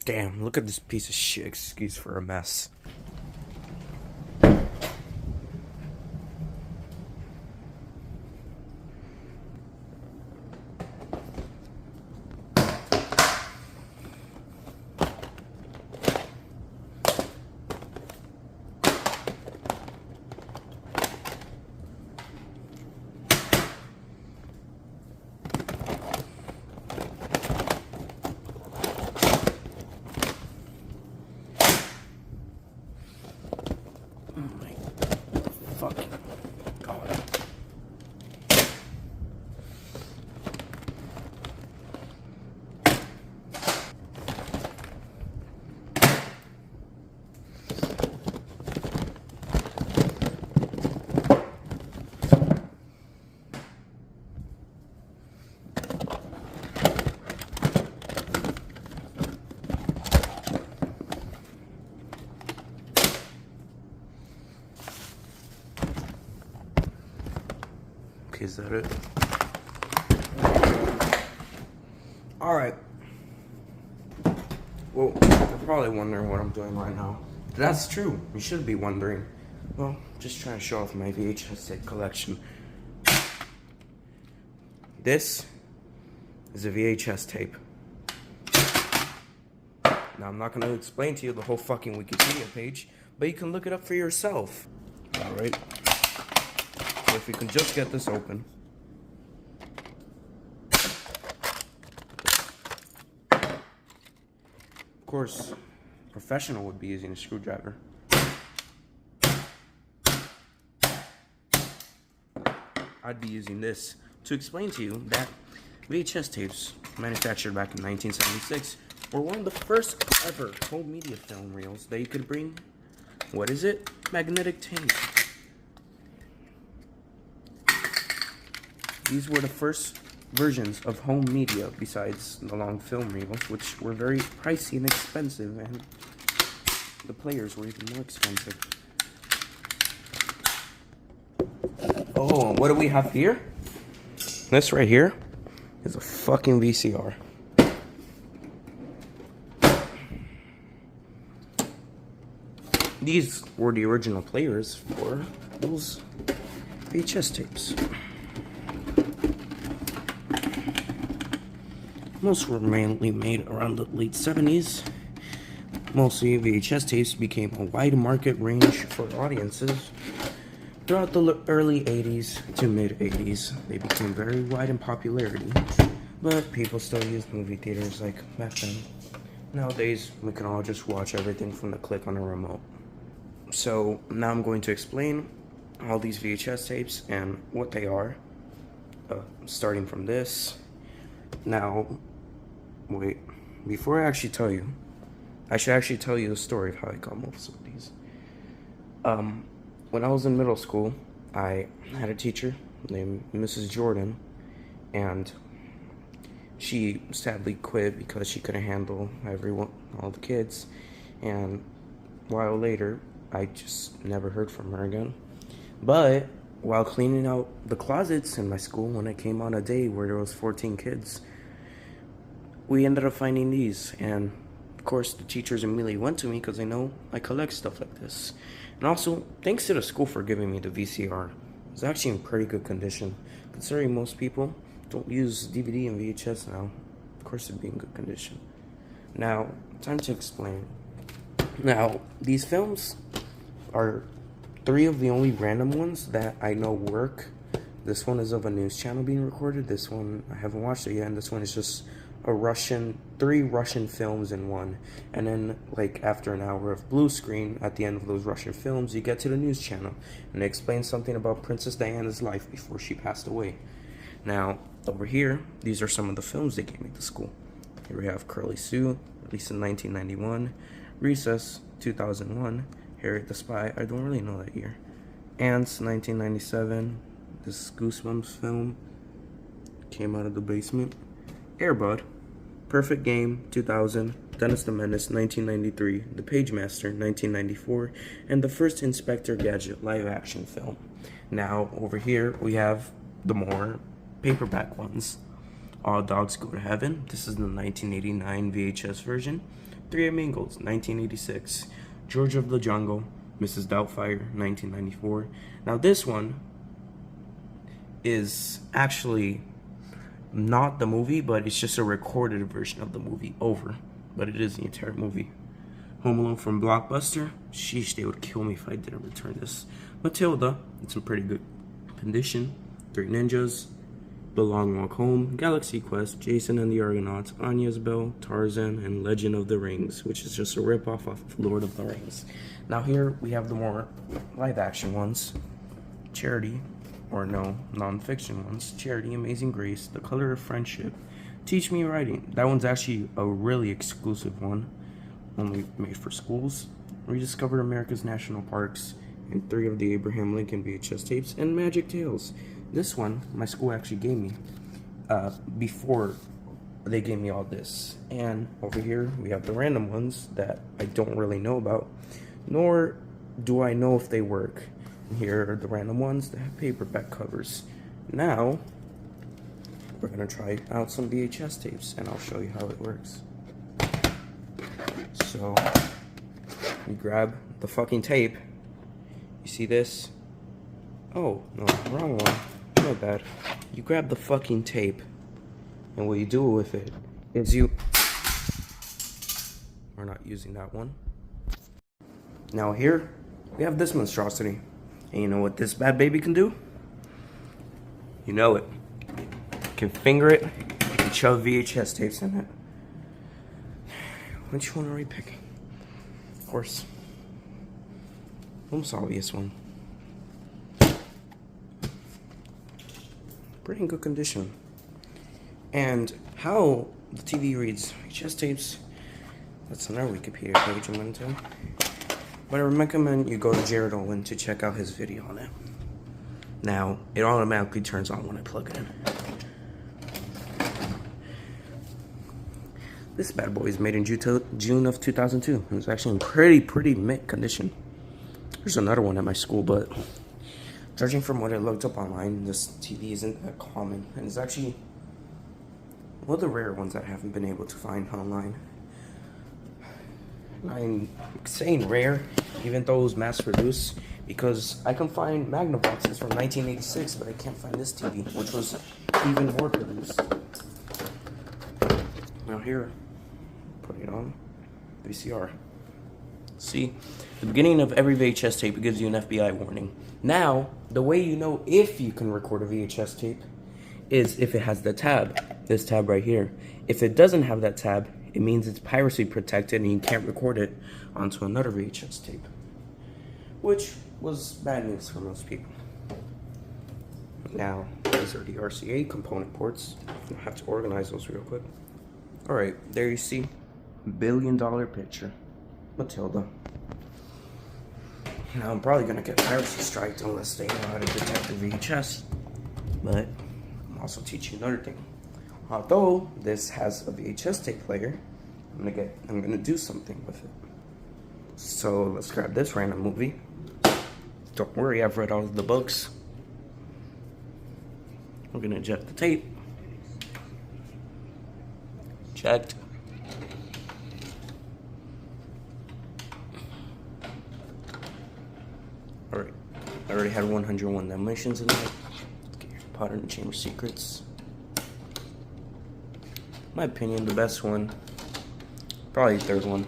Damn, look at this piece of shit. Excuse for a mess. Oh my fucking god. Okay, is that it? Alright. Well, you're probably wondering what I'm doing right now. That's true. You should be wondering. Well, just trying to show off my VHS tape collection. This is a VHS tape. Now, I'm not going to explain to you the whole fucking Wikipedia page, but you can look it up for yourself. Alright. So if you can just get this open. Of course, professional would be using a screwdriver. I'd be using this to explain to you that VHS tapes, manufactured back in 1976, were one of the first ever home media film reels that you could bring. What is it? Magnetic tape. These were the first versions of home media besides the long film reels, which were very pricey and expensive, and the players were even more expensive. Oh, what do we have here? This right here is a fucking VCR. These were the original players for those VHS tapes. Most were mainly made around the late 70s. Mostly VHS tapes became a wide market range for audiences. Throughout the early 80s to mid 80s, they became very wide in popularity, but people still used movie theaters like back then. Nowadays, we can all just watch everything from the click on a remote. So now I'm going to explain all these VHS tapes and what they are, starting from this. Now, wait, before I actually tell you, I should actually tell you the story of how I got most of these. When I was in middle school, I had a teacher named Mrs. Jordan, and she sadly quit because she couldn't handle all the kids, and a while later, I just never heard from her again. But while cleaning out the closets in my school, when I came on a day where there was 14 kids, we ended up finding these, and of course the teachers immediately went to me because they know I collect stuff like this. And also, thanks to the school for giving me the VCR. It's actually in pretty good condition, considering most people don't use DVD and VHS now. Of course it'd be in good condition. Now, time to explain. Now, these films are 3 of the only random ones that I know work. This one is of a news channel being recorded. This one, I haven't watched it yet, and this one is just a 3 Russian films in one. And then, like, after an hour of blue screen, at the end of those Russian films, you get to the news channel, and they explain something about Princess Diana's life before she passed away. Now, over here, these are some of the films they gave me to school. Here we have Curly Sue, released in 1991, Recess, 2001, Harriet the Spy, I don't really know that year, Ants, 1997, this Goosebumps film, came out of the basement, Air Bud, Perfect Game, 2000, Dennis the Menace, 1993, The Pagemaster, 1994, and the first Inspector Gadget live-action film. Now, over here, we have the more paperback ones. All Dogs Go to Heaven, this is the 1989 VHS version. Three Amigos, 1986. George of the Jungle, Mrs. Doubtfire, 1994. Now this one is actually not the movie, but it's just a recorded version of the movie over. But it is the entire movie. Home Alone from Blockbuster. Sheesh, they would kill me if I didn't return this. Matilda, it's in pretty good condition. Three Ninjas, The Long Walk Home, Galaxy Quest, Jason and the Argonauts, Anya's Bell, Tarzan, and Legend of the Rings, which is just a ripoff of Lord of the Rings. Now here we have the more live action ones. Charity, or no, non-fiction ones. Charity, Amazing Grace, The Color of Friendship, Teach Me Writing. That one's actually a really exclusive one, only made for schools. Rediscovered America's National Parks, and 3 of the Abraham Lincoln VHS tapes, and Magic Tales. This one, my school actually gave me before they gave me all this. And over here, we have the random ones that I don't really know about, nor do I know if they work. And here are the random ones that have paperback covers. Now, we're gonna try out some VHS tapes, and I'll show you how it works. So, you grab the fucking tape. You see this? Oh, no, wrong one. My bad. You grab the fucking tape, and what you do with it is you... We're not using that one. Now here, we have this monstrosity. And you know what this bad baby can do? You know it. You can finger it and shove VHS tapes in it. Which one are we picking? Of course. Most obvious one. Pretty in good condition. And how the TV reads VHS tapes, that's another Wikipedia page I'm going to. But I recommend you go to Jared Owen to check out his video on it. Now, it automatically turns on when I plug it in. This bad boy is made in June of 2002. It's actually in pretty mint condition. There's another one at my school, but judging from what I looked up online, this TV isn't that common. And it's actually one of the rare ones that I haven't been able to find online. I'm saying rare, even though it was mass produced, because I can find Magnavoxes from 1986, but I can't find this TV, which was even more produced. Now here, put it on VCR. See, the beginning of every VHS tape, it gives you an FBI warning. Now, the way you know if you can record a VHS tape is if it has the tab, this tab right here. If it doesn't have that tab, it means it's piracy protected and you can't record it onto another VHS tape, which was bad news for most people. Now, these are the RCA component ports. I have to organize those real quick. All right, there you see, $1 billion picture, Matilda. Now, I'm probably gonna get piracy striked unless they know how to detect the VHS, but I'm also teaching another thing. Although this has a VHS tape player, I'm gonna do something with it. So let's grab this random movie. Don't worry, I've read all of the books. We're gonna eject the tape. Checked. Alright, I already had 101 emissions in there. Let's get your Potter and the Chamber Secrets. My opinion, the best one, probably the third one.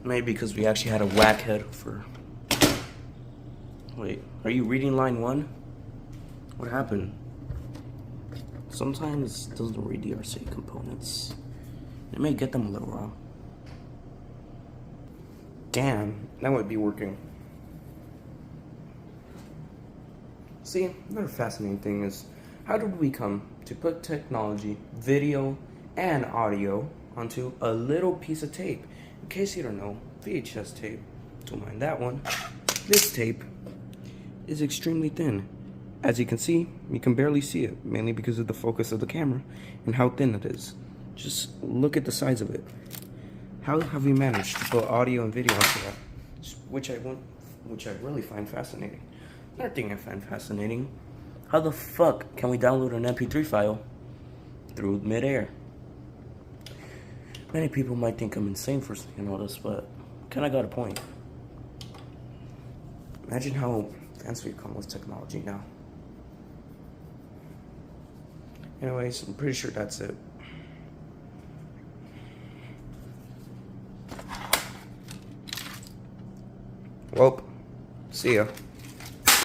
Maybe because we actually had a whack head for... Wait, are you reading line 1? What happened? Sometimes it doesn't read the RCA components. It may get them a little wrong. Damn, that might be working. See, another fascinating thing is, how did we come to put technology, video, and audio onto a little piece of tape? In case you don't know, VHS tape, don't mind that one. This tape is extremely thin. As you can see, you can barely see it, mainly because of the focus of the camera and how thin it is. Just look at the size of it. How have we managed to put audio and video onto that? Which I really find fascinating. Another thing I find fascinating, how the fuck can we download an MP3 file through midair? Many people might think I'm insane for saying all this, but kind of got a point. Imagine how advanced we've come with technology now. Anyways, I'm pretty sure that's it. Well, see ya.